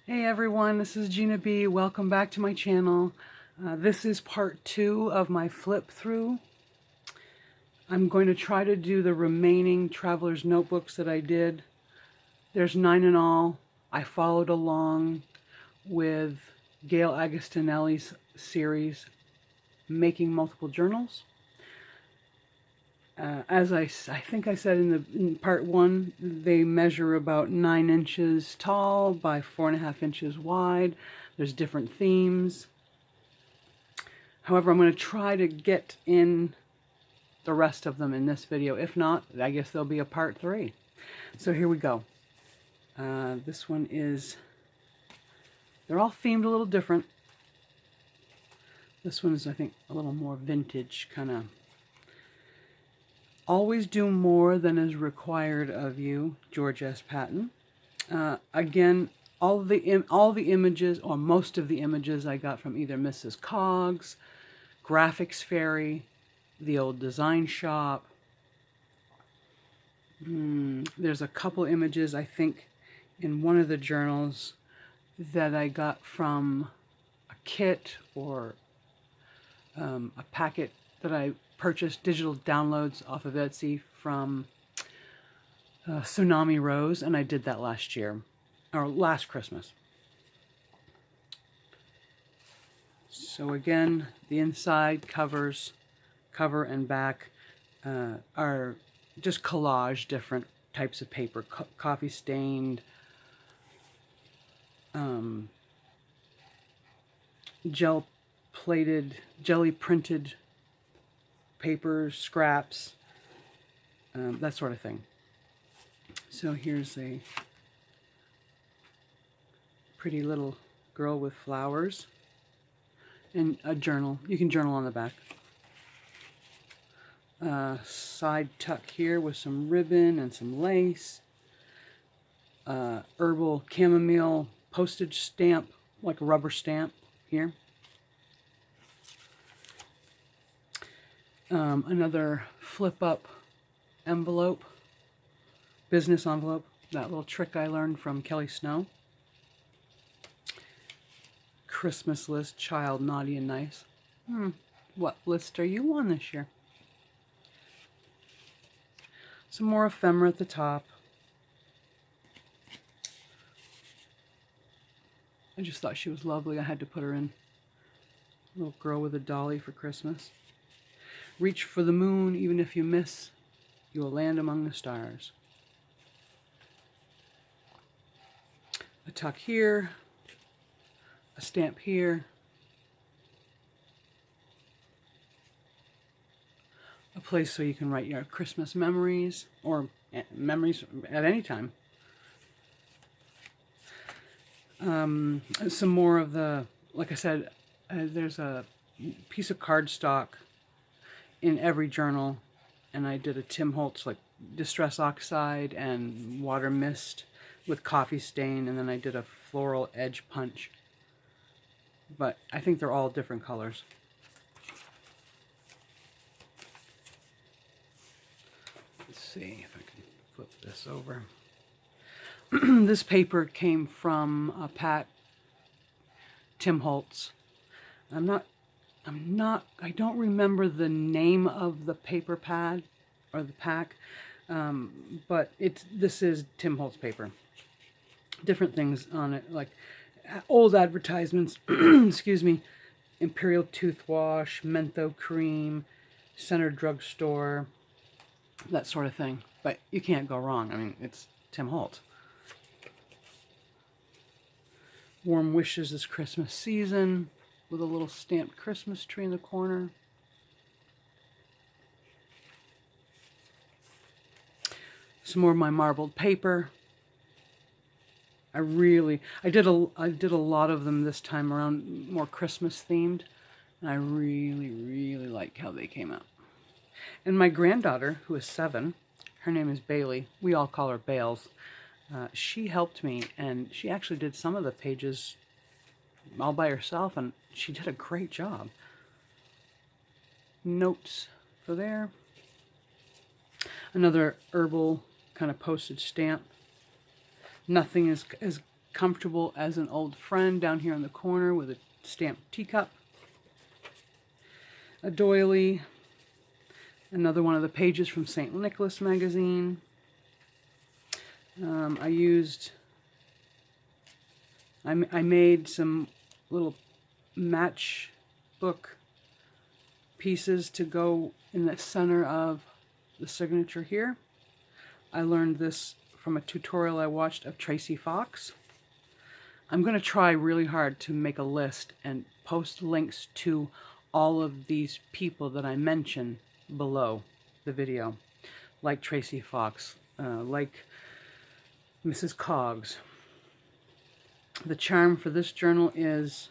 Hey everyone, this is Gina B. Welcome back to my channel. This is part 2 of my flip through. I'm going to try to do the remaining Traveler's Notebooks that I did. There's 9 in all. I followed along with Gayle Agostinelli's series, Making Multiple Journals. As I think I said in part 1, they measure about 9 inches tall by 4.5 inches wide. There's different themes. However, I'm going to try to get in the rest of them in this video. If not, I guess there'll be a part 3. So here we go. This one is, they're all themed a little different. This one is, I think, a little more vintage, kind of. Always do more than is required of you, George S. Patton. Again, all the images, or most of the images, I got from either Mrs. Cogs, Graphics Fairy, the Old Design Shop. There's a couple images, I think, in one of the journals that I got from a kit or a packet that I purchased, digital downloads off of Etsy from Tsunami Rose, and I did that last year, or last Christmas. So again, the inside cover and back are just collage different types of paper, coffee stained, jelly printed papers, scraps, that sort of thing. So here's a pretty little girl with flowers and a journal. You can journal on the back. Side tuck here with some ribbon and some lace. Herbal chamomile postage stamp, like a rubber stamp here. Another flip-up envelope, business envelope, that little trick I learned from Kelly Snow. Christmas list, child, naughty and nice. What list are you on this year? Some more ephemera at the top. I just thought she was lovely. I had to put her in. Little girl with a dolly for Christmas. Reach for the moon, even if you miss, you will land among the stars. A tuck here, a stamp here, a place so you can write your Christmas memories, or memories at any time. Some more of the, like I said, there's a piece of cardstock in every journal, and I did a Tim Holtz, like Distress Oxide and Water Mist with coffee stain, and then I did a floral edge punch. But I think they're all different colors. Let's see if I can flip this over. This paper came from Tim Holtz. I don't remember the name of the paper pad or the pack, but this is Tim Holtz paper. Different things on it, like old advertisements, excuse me, Imperial Tooth Wash, Mentho Cream, Center Drugstore, that sort of thing. But you can't go wrong. I mean, it's Tim Holtz. Warm wishes this Christmas season, with a little stamped Christmas tree in the corner. Some more of my marbled paper. I did a lot of them this time around, more Christmas themed, and I really like how they came out. And my granddaughter, who is 7, her name is Bailey. We all call her Bales. She helped me, and she actually did some of the pages all by herself, and she did a great job. Notes for there. Another herbal kind of postage stamp. Nothing is comfortable as an old friend down here in the corner with a stamped teacup. A doily. Another one of the pages from St. Nicholas magazine. I made some little matchbook pieces to go in the center of the signature here. I learned this from a tutorial I watched of Tracie Fox. I'm going to try really hard to make a list and post links to all of these people that I mention below the video, like Tracie Fox, like Mrs. Cogs. The charm for this journal is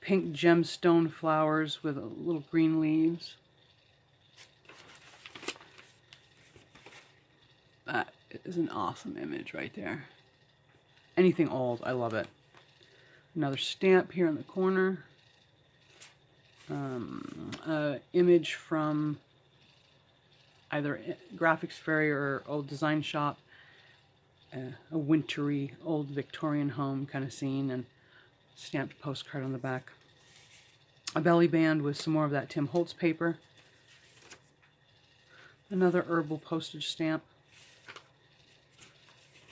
pink gemstone flowers with little green leaves. That is an awesome image right there. Anything old, I love it. Another stamp here in the corner. Image from either Graphics Fairy or Old Design Shop. A wintry old Victorian home kind of scene, and stamped postcard on the back. A belly band with some more of that Tim Holtz paper. Another herbal postage stamp.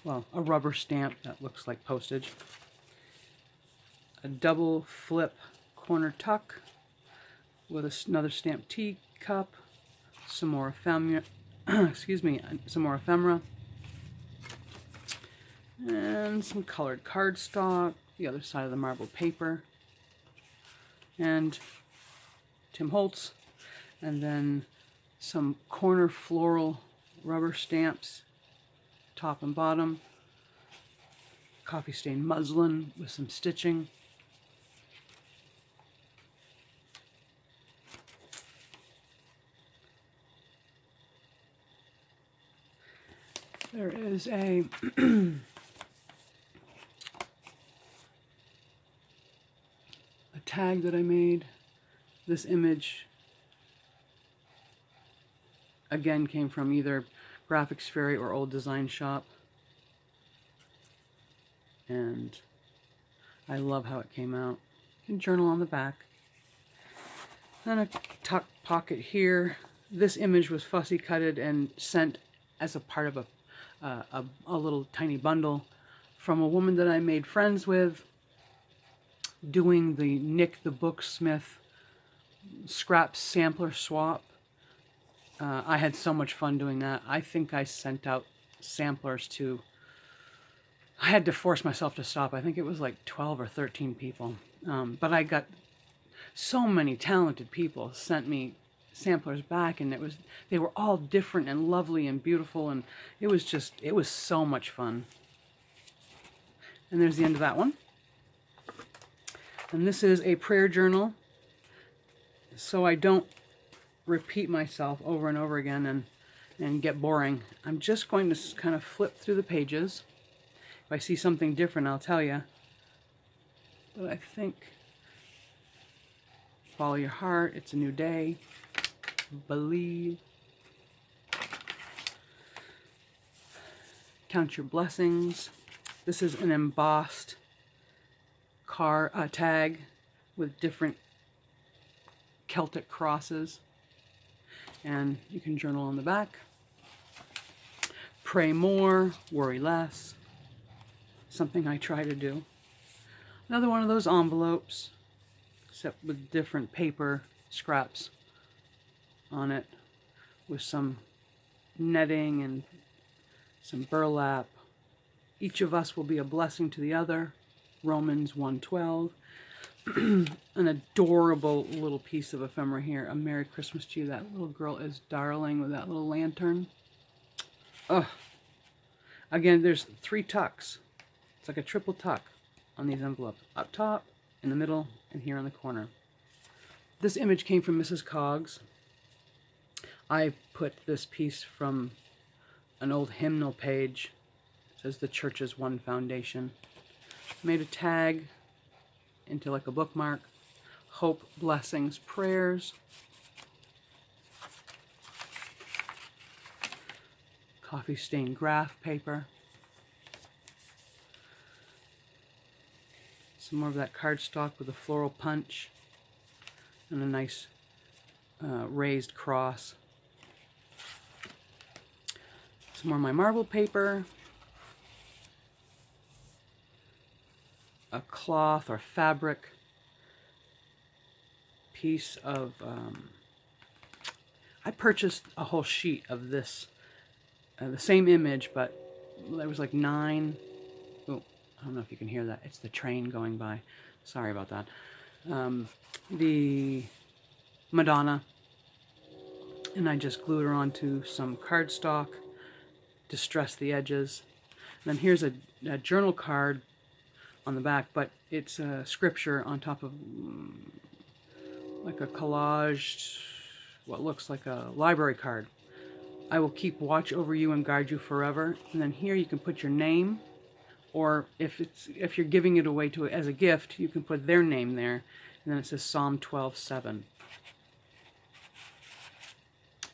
Well, a rubber stamp that looks like postage. A double flip corner tuck with another stamped teacup. Some more ephemera. Excuse me, some more ephemera. And some colored cardstock, the other side of the marbled paper, and Tim Holtz, and then some corner floral rubber stamps, top and bottom, coffee stained muslin with some stitching. There is a tag that I made. This image again came from either Graphics Fairy or Old Design Shop, and I love how it came out. You can journal on the back. Then a tuck pocket here. This image was fussy cutted and sent as a part of a little tiny bundle from a woman that I made friends with, doing the Nik The Booksmith scrap sampler swap. I had so much fun doing that. I think I sent out samplers to, I had to force myself to stop. I think it was like 12 or 13 people. But I got so many talented people sent me samplers back, and they were all different and lovely and beautiful, and it was so much fun. And there's the end of that one. And this is a prayer journal, so I don't repeat myself over and over again and get boring. I'm just going to kind of flip through the pages. If I see something different, I'll tell you. But I think, follow your heart, it's a new day, believe, count your blessings. This is an embossed tag with different Celtic crosses, and you can journal on the back. Pray more, worry less. Something I try to do. Another one of those envelopes, except with different paper scraps on it, with some netting and some burlap. Each of us will be a blessing to the other. Romans 1:12. An adorable little piece of ephemera here. A Merry Christmas to you. That little girl is darling with that little lantern. Ugh. Again, there's 3 tucks. It's like a triple tuck on these envelopes. Up top, in the middle, and here in the corner. This image came from Mrs. Cogs. I put this piece from an old hymnal page. It says the church's one foundation. Made a tag into like a bookmark. Hope, blessings, prayers. Coffee stained graph paper. Some more of that cardstock with a floral punch and a nice raised cross. Some more of my marbled paper. A cloth or fabric piece of, I purchased a whole sheet of this, the same image, but there was like 9, oh, I don't know if you can hear that, it's the train going by, sorry about that. The Madonna, and I just glued her onto some cardstock, distressed the edges. And then here's a journal card on the back, but it's a scripture on top of like a collaged, what looks like a library card. I will keep watch over you and guard you forever. And then here you can put your name, or if you're giving it away as a gift, you can put their name there. And then it says Psalm 12:7.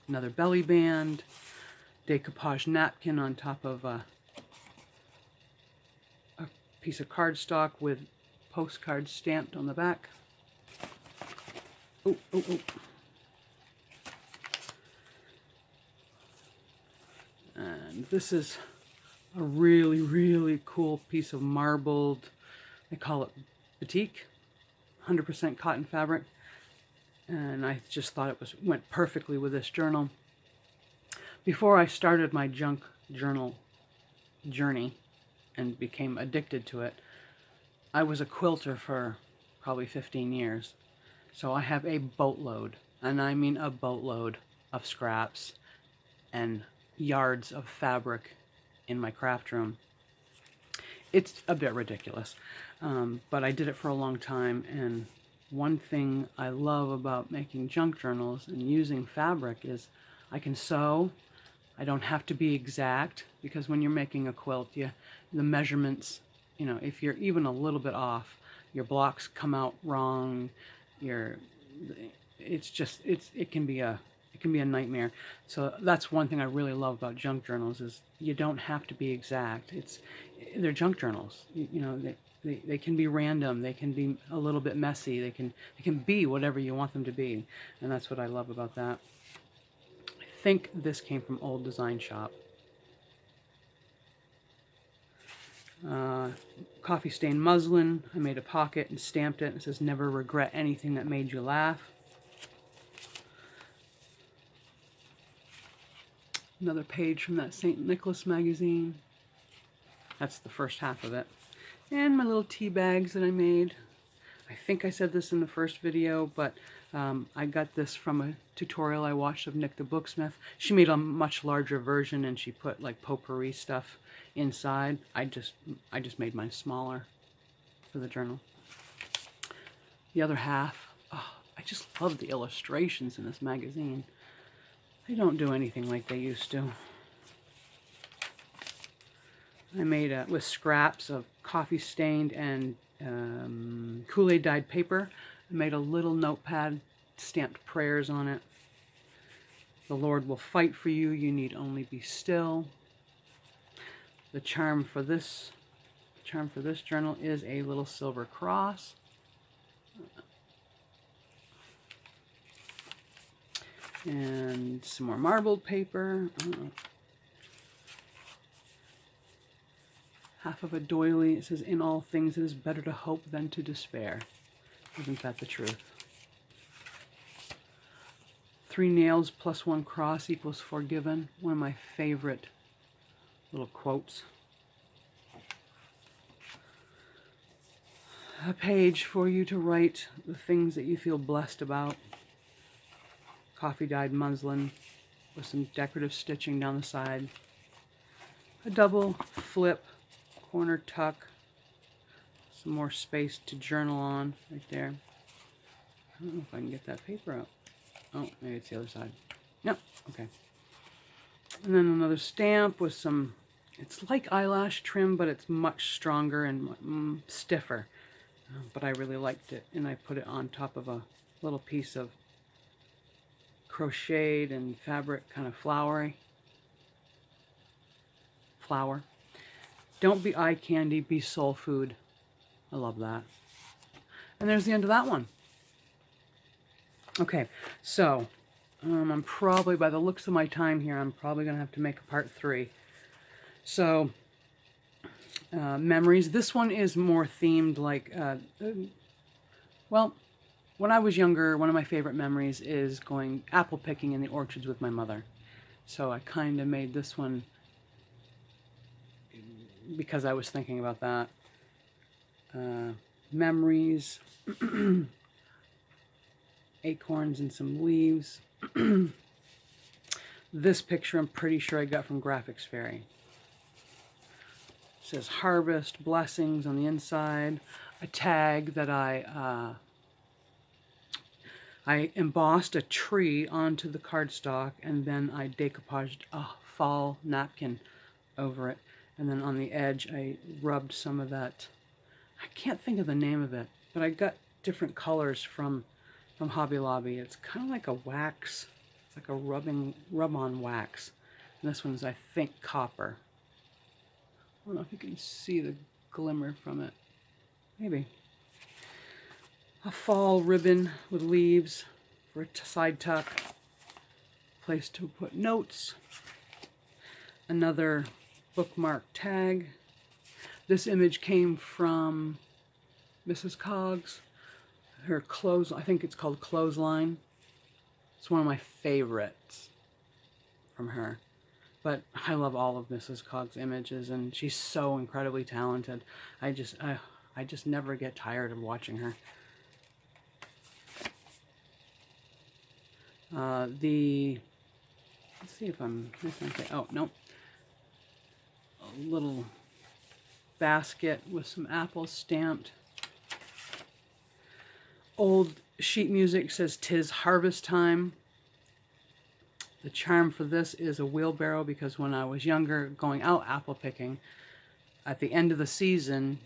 Another belly band, decoupage napkin on top of a piece of cardstock with postcards stamped on the back. Oh, oh, oh. And this is a really, really cool piece of marbled, they call it batik, 100% cotton fabric. And I just thought it went perfectly with this journal. Before I started my junk journal journey and became addicted to it, I was a quilter for probably 15 years. So I have a boatload, and I mean a boatload of scraps and yards of fabric in my craft room. It's a bit ridiculous, but I did it for a long time, and one thing I love about making junk journals and using fabric is I can sew. I don't have to be exact, because when you're making a quilt, the measurements, you know, if you're even a little bit off, your blocks come out wrong. It can be a nightmare. So that's one thing I really love about junk journals is you don't have to be exact. They're junk journals. You know, they can be random. They can be a little bit messy. They can be whatever you want them to be, and that's what I love about that. I think this came from Old Design Shop. Coffee stained muslin. I made a pocket and stamped it. It says, "Never regret anything that made you laugh." Another page from that St. Nicholas magazine. That's the first half of it. And my little tea bags that I made. I think I said this in the first video, but I got this from a tutorial I watched of Nik The Booksmith. She made a much larger version, and she put like potpourri stuff inside. I just made mine smaller for the journal. The other half, oh, I just love the illustrations in this magazine. They don't do anything like they used to. I made with scraps of coffee stained and Kool-Aid dyed paper. I made a little notepad, stamped prayers on it. The Lord will fight for you, you need only be still. The charm for this journal is a little silver cross. And some more marbled paper. Half of a doily. It says, "In all things it is better to hope than to despair." Isn't that the truth? 3 nails plus 1 cross equals forgiven. One of my favorite little quotes. A page for you to write the things that you feel blessed about. Coffee dyed muslin with some decorative stitching down the side. A double flip corner tuck. Some more space to journal on right there. I don't know if I can get that paper out. Oh, maybe it's the other side. Yep, okay. And then another stamp with some, it's like eyelash trim, but it's much stronger and stiffer. But I really liked it, and I put it on top of a little piece of crocheted and fabric, kind of flower. Don't be eye candy, be soul food. I love that. And there's the end of that one. Okay, so I'm probably, by the looks of my time here, I'm probably going to have to make a part 3. So, memories. This one is more themed like, well, when I was younger, one of my favorite memories is going apple picking in the orchards with my mother. So I kind of made this one because I was thinking about that. Memories, acorns and some leaves. This picture I'm pretty sure I got from Graphics Fairy. It says harvest, blessings on the inside. A tag that I embossed a tree onto the cardstock, and then I decoupaged a fall napkin over it. And then on the edge, I rubbed some of that, I can't think of the name of it, but I got different colors from Hobby Lobby. It's kind of like a wax. It's like a rub-on wax. And this one's, I think, copper. I don't know if you can see the glimmer from it. Maybe. A fall ribbon with leaves for a side tuck. Place to put notes. Another bookmark tag. This image came from Mrs. Cogs. Her clothes, I think it's called Clothesline. It's one of my favorites from her. But I love all of Mrs. Cogs' images, and she's so incredibly talented. I just never get tired of watching her. Let's see if I'm missing anything. Oh, no. A little basket with some apples stamped. Old sheet music says, "'Tis harvest time." The charm for this is a wheelbarrow, because when I was younger, going out apple picking, at the end of the season,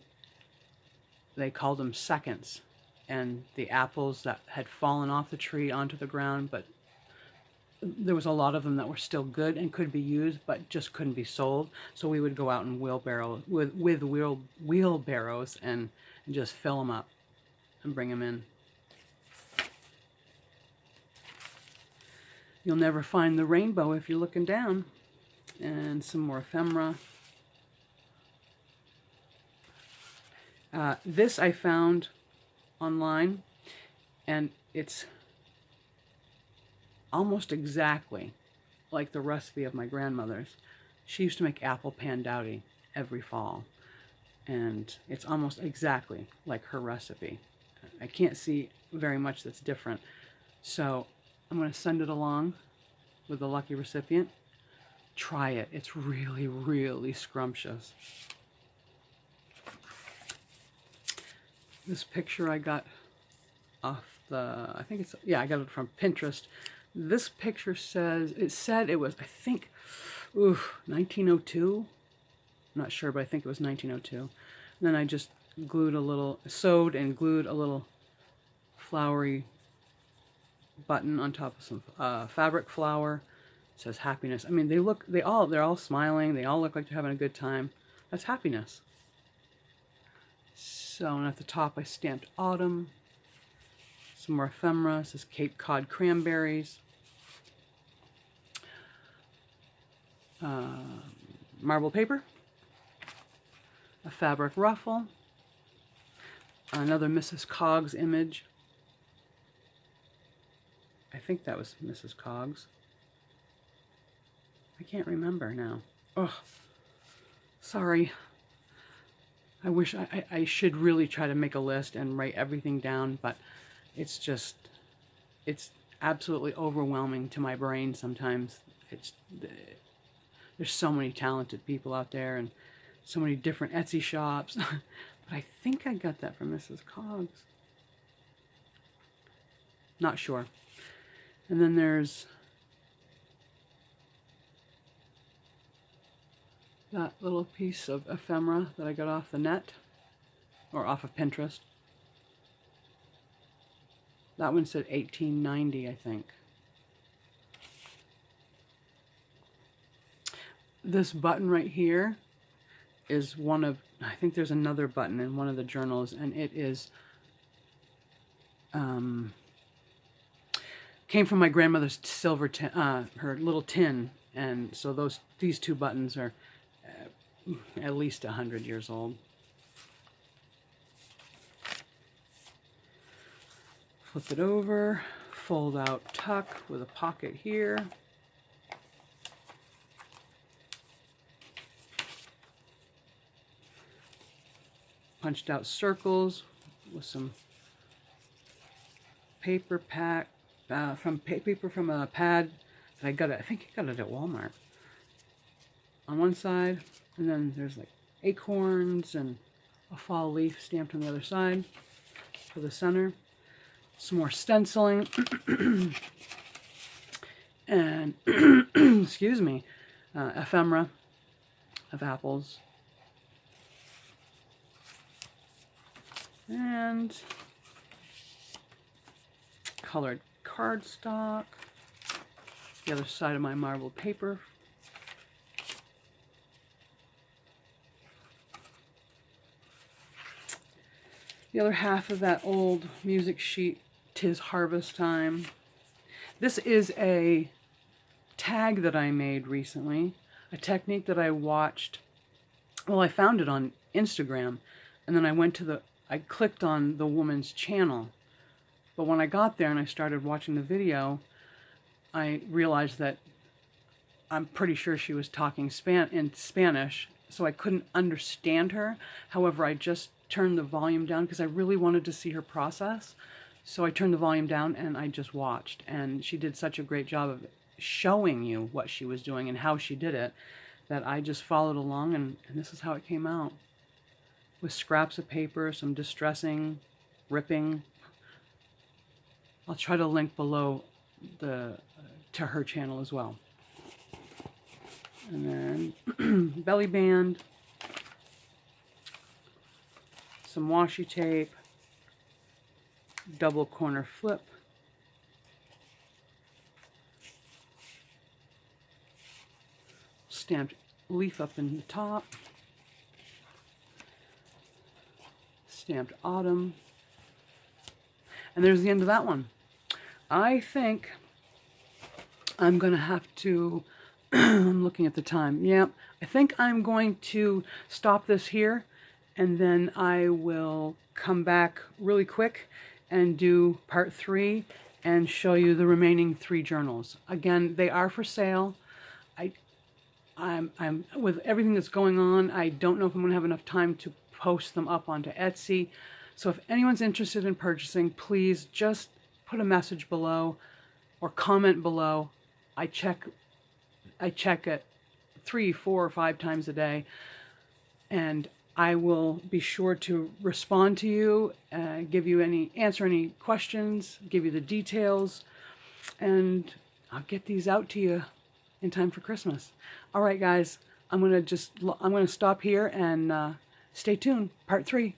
they called them seconds. And the apples that had fallen off the tree onto the ground, but there was a lot of them that were still good and could be used, but just couldn't be sold. So we would go out in wheelbarrows and just fill them up and bring them in. You'll never find the rainbow if you're looking down. And some more ephemera. This I found online, and it's almost exactly like the recipe of my grandmother's. She used to make apple pandowdy every fall, and it's almost exactly like her recipe. I can't see very much that's different, so I'm going to send it along with the lucky recipient. Try it. It's really, really scrumptious. This picture I got off the, I think it's, yeah, I got it from Pinterest. This picture says, it said it was, I think, 1902. I'm not sure, but I think it was 1902. And then I just glued a little, sewed and glued a little flowery button on top of some fabric flower. It says happiness. I mean, they're all smiling. They all look like they're having a good time. That's happiness. So, and at the top I stamped autumn. Some more ephemera. It says Cape Cod cranberries. Marbled paper. A fabric ruffle. Another Mrs. Cogs image. I think that was Mrs. Cogs. I can't remember now. Oh, sorry. I wish I should really try to make a list and write everything down, but it's just, it's absolutely overwhelming to my brain sometimes. There's so many talented people out there and so many different Etsy shops. But I think I got that from Mrs. Cogs. Not sure. And then there's that little piece of ephemera that I got off the net, or off of Pinterest. That one said 1890, I think. This button right here is one of, I think there's another button in one of the journals, and it is came from my grandmother's silver tin, her little tin, and so these two buttons are at least 100 years old. Flip it over, fold out tuck with a pocket here. Punched out circles with some paper paper from a pad that I think I got it at Walmart. On one side, and then there's like acorns and a fall leaf stamped on the other side for the center. Some more stenciling and excuse me, ephemera of apples. And colored cardstock, the other side of my marbled paper. The other half of that old music sheet, "'Tis Harvest Time." This is a tag that I made recently, a technique that I watched. Well, I found it on Instagram, and then I clicked on the woman's channel. But when I got there and I started watching the video, I realized that I'm pretty sure she was talking in Spanish, so I couldn't understand her. However, I just turned the volume down because I really wanted to see her process. So I turned the volume down and I just watched. And she did such a great job of showing you what she was doing and how she did it that I just followed along, and this is how it came out. With scraps of paper, some distressing, ripping. I'll try to link below to her channel as well. And then belly band, some washi tape, double corner flip, stamped leaf up in the top, stamped autumn, and there's the end of that one. I think I'm going to have to, I'm looking at the time, yeah, I think I'm going to stop this here, and then I will come back really quick and do part 3 and show you the remaining 3 journals. Again, they are for sale. I'm with everything that's going on, I don't know if I'm going to have enough time to post them up onto Etsy. So if anyone's interested in purchasing, please just put a message below or comment below. I check it 3, 4, or 5 times a day, and I will be sure to respond to you, answer any questions, give you the details, and I'll get these out to you in time for Christmas. All right, guys, I'm gonna stop here and stay tuned. Part 3.